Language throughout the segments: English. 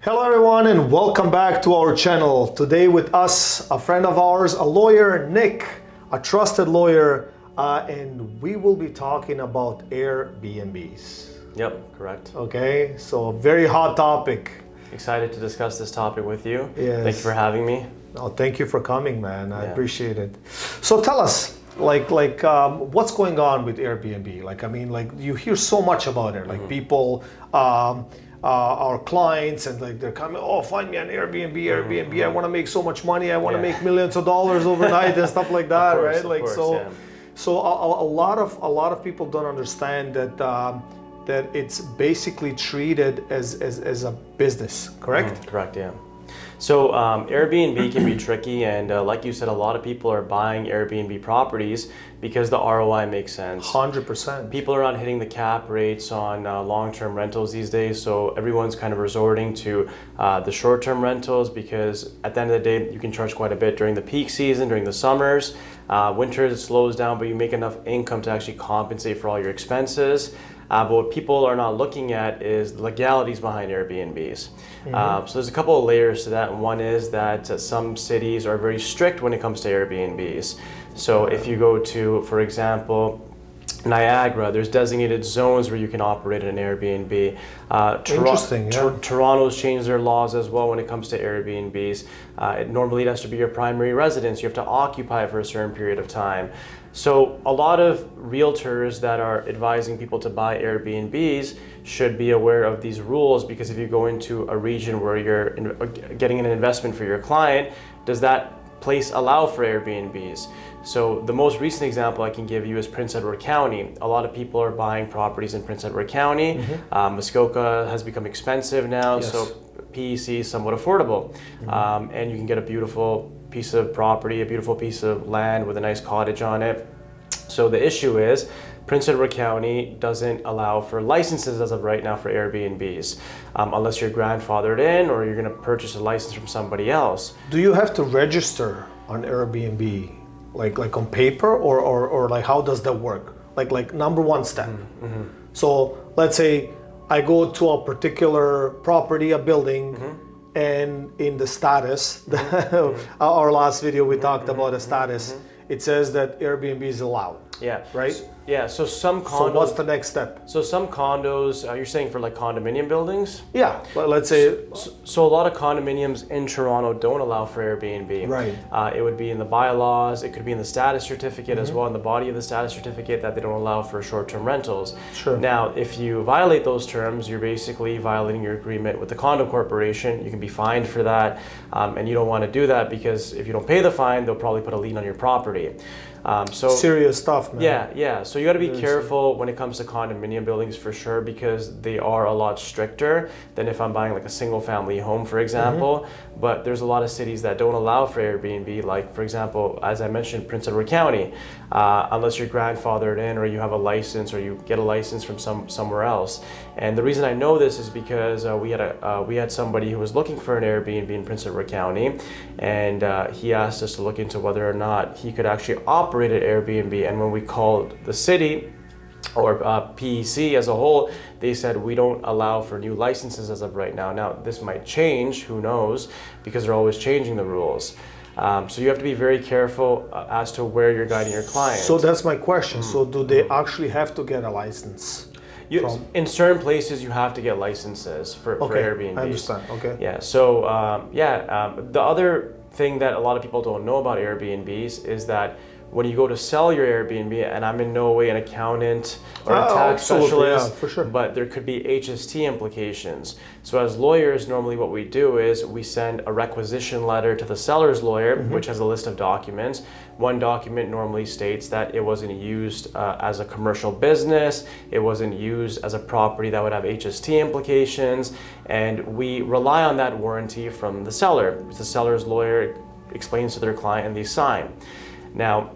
Hello everyone and welcome back to our channel. Today with us, a friend of ours, a lawyer, Nick, a trusted lawyer, and we will be talking about Airbnbs. Yep, correct. Okay, so a very hot topic. Excited to discuss this topic with you. Yes. Thank you for having me. Oh, thank you for coming, man. I appreciate it. So tell us, what's going on with Airbnb? You hear so much about it. People, our clients, and they're coming. Oh, find me an Airbnb. I want to make so much money. I want to make millions of dollars overnight and stuff like that, right? So a lot of people don't understand that it's basically treated as a business, correct? Correct, yeah. So Airbnb can be tricky, and like you said, a lot of people are buying Airbnb properties because the ROI makes sense. 100%. People are not hitting the cap rates on long-term rentals these days, so everyone's kind of resorting to the short-term rentals because at the end of the day, you can charge quite a bit during the peak season, during the summers. Winters, it slows down, but you make enough income to actually compensate for all your expenses. But what people are not looking at is the legalities behind Airbnbs. So there's a couple of layers to that. One is that some cities are very strict when it comes to Airbnbs. So if you go to, for example, Niagara, there's designated zones where you can operate an Airbnb. Interesting, yeah. Toronto's changed their laws as well when it comes to Airbnbs. Normally it has to be your primary residence. You have to occupy it for a certain period of time. So a lot of realtors that are advising people to buy Airbnbs should be aware of these rules, because if you go into a region where you're getting an investment for your client, does that place allow for Airbnbs? So the most recent example I can give you is Prince Edward County. A lot of people are buying properties in Prince Edward County. Muskoka has become expensive now, Yes. so PEC is somewhat affordable. And you can get a beautiful piece of property, a beautiful piece of land with a nice cottage on it. So the issue is Prince Edward County doesn't allow for licenses as of right now for Airbnbs, unless you're grandfathered in or you're going to purchase a license from somebody else. Do you have to register on Airbnb, like on paper, or like how does that work? Like number one step. So let's say I go to a particular property, a building, and in the status, our last video we talked about the status, it says that Airbnb is allowed. Yeah. Right? Yeah, so some condos... So what's the next step? So some condos, you're saying for like condominium buildings? Yeah, well, let's say... So a lot of condominiums in Toronto don't allow for Airbnb. Right. It would be in the bylaws, it could be in the status certificate as well, in the body of the status certificate, that they don't allow for short-term rentals. Sure. Now, if you violate those terms, you're basically violating your agreement with the condo corporation. You can be fined for that, and you don't want to do that because if you don't pay the fine, they'll probably put a lien on your property. So serious stuff, man. Yeah. So you got to be careful when it comes to condominium buildings for sure, because they are a lot stricter than if I'm buying like a single family home, for example. But there's a lot of cities that don't allow for Airbnb, like for example, as I mentioned, Prince Edward County, unless you're grandfathered in or you have a license or you get a license from somewhere else. And the reason I know this is because we had somebody who was looking for an Airbnb in Prince Edward County, and he asked us to look into whether or not he could actually operate at Airbnb. And when we called the city or PEC as a whole, they said we don't allow for new licenses as of right now. Now this might change, who knows, because they're always changing the rules. So you have to be very careful as to where you're guiding your clients. So that's my question. So do they actually have to get a license? In certain places you have to get licenses for Airbnb. I understand. Okay. Yeah. So the other thing that a lot of people don't know about Airbnbs is that when you go to sell your Airbnb, and I'm in no way an accountant or a tax specialist, for sure. but there could be HST implications. So as lawyers, normally what we do is we send a requisition letter to the seller's lawyer, which has a list of documents. One document normally states that it wasn't used as a commercial business, it wasn't used as a property that would have HST implications, and we rely on that warranty from the seller. The seller's lawyer explains to their client and they sign. Now,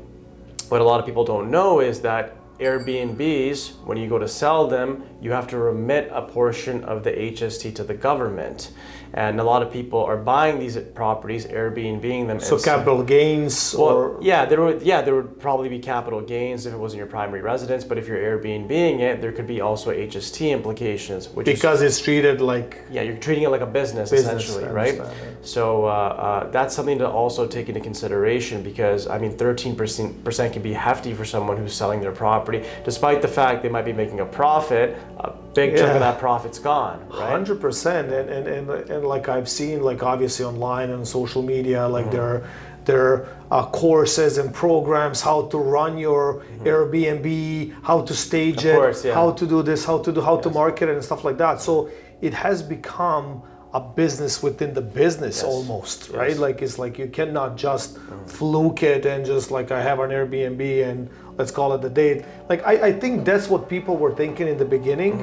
what a lot of people don't know is that Airbnbs, when you go to sell them, you have to remit a portion of the HST to the government. And a lot of people are buying these properties, Airbnb-ing them. So capital gains, well, or there would probably be capital gains if it wasn't your primary residence. But if you're Airbnb-ing it, there could be also HST implications, because it's treated like you're treating it like a business essentially, right? So that's something to also take into consideration, because I mean, 13% can be hefty for someone who's selling their property, despite the fact they might be making a profit. A big chunk of that profit's gone, right? 100%, and like I've seen, like obviously online and social media, like there are courses and programs how to run your Airbnb, how to stage it, how to do this, how to market it and stuff like that. So it has become a business within the business almost, right? Like it's like you cannot just fluke it and just like, I have an Airbnb and let's call it a date. Like I think that's what people were thinking in the beginning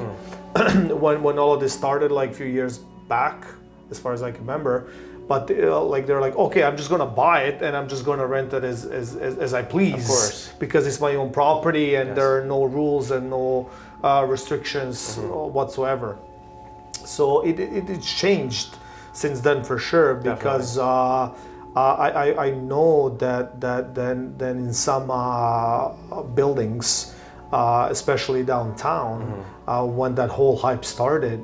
when all of this started, like a few years back, as far as I can remember. But like they're like, okay, I'm just gonna buy it and I'm just gonna rent it as I please, of course, because it's my own property and there are no rules and no restrictions whatsoever. So it's changed since then for sure, because I know that then in some buildings, especially downtown, when that whole hype started,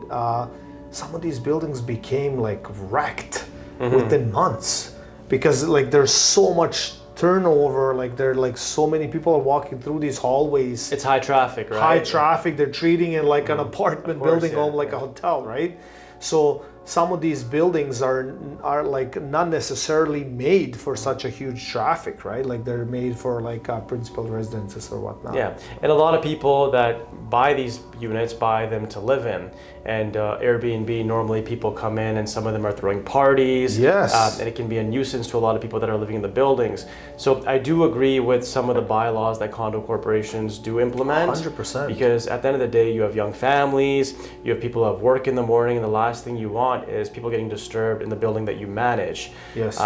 some of these buildings became like wrecked within months, because like there's so much turnover, like there are like so many people are walking through these hallways. It's high traffic, right? High traffic. They're treating it like an apartment building home, like a hotel, right? So some of these buildings are like not necessarily made for such a huge traffic, right? Like they're made for like principal residences or whatnot. Yeah, and a lot of people that buy these units buy them to live in. And Airbnb, normally people come in and some of them are throwing parties. Yes. And it can be a nuisance to a lot of people that are living in the buildings. So I do agree with some of the bylaws that condo corporations do implement. 100%. Because at the end of the day, you have young families, you have people who have work in the morning, and the last thing you want is people getting disturbed in the building that you manage. Yes.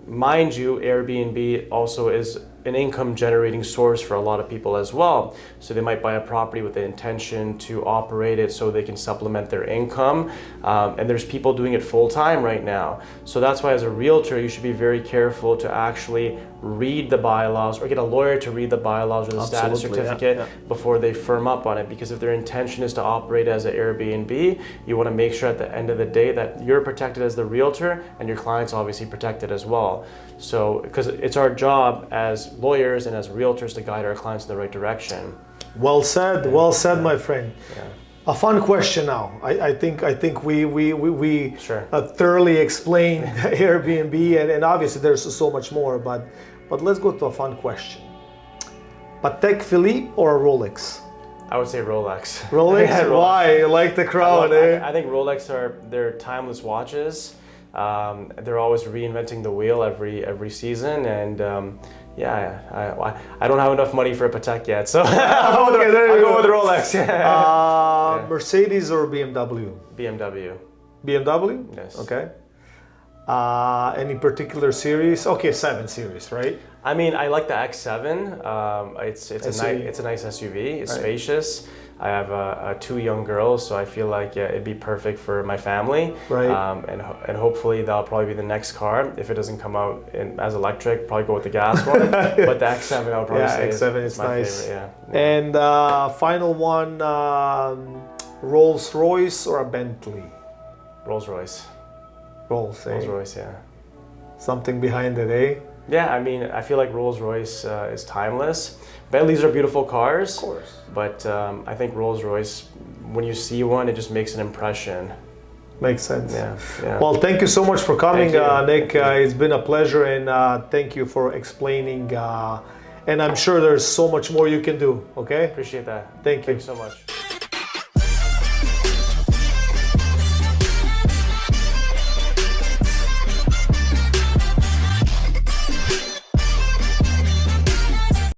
Mind you, Airbnb also is an income generating source for a lot of people as well. So they might buy a property with the intention to operate it so they can supplement their income. And there's people doing it full time right now. So that's why as a realtor, you should be very careful to actually read the bylaws or get a lawyer to read the bylaws or the status certificate before they firm up on it. Because if their intention is to operate as an Airbnb, you want to make sure at the end of the day that you're protected as the realtor and your client's obviously protected as well. So, because it's our job as lawyers and as realtors to guide our clients in the right direction. Well said, my friend. Yeah. A fun question now. I think we thoroughly explained Airbnb, and obviously there's so much more, but let's go to a fun question. Patek Philippe or a Rolex? I would say Rolex. Rolex? Yeah, Rolex. Why? You like the crown, I think Rolex they're timeless watches. They're always reinventing the wheel every season, and I don't have enough money for a Patek yet, so I'll go with Rolex. Mercedes or BMW? BMW. BMW? Yes. Okay. Any particular series? Okay, 7 Series, right? I mean, I like the X7. It's a nice SUV. It's spacious. I have 2 young girls, so I feel like it'd be perfect for my family. Right. And hopefully that'll probably be the next car. If it doesn't come out as electric, probably go with the gas one. But the X7, I'll probably say X7 is my nice. favorite. Yeah. And final one, Rolls Royce or a Bentley? Rolls Royce. Rolls Royce, yeah. Something behind it, eh? Yeah, I mean, I feel like Rolls Royce is timeless. Bentleys are beautiful cars, of course, but I think Rolls Royce, when you see one, it just makes an impression. Makes sense. Yeah. Well, thank you so much for coming, Nick. It's been a pleasure, and thank you for explaining. And I'm sure there's so much more you can do. Okay. Appreciate that. Thank you so much.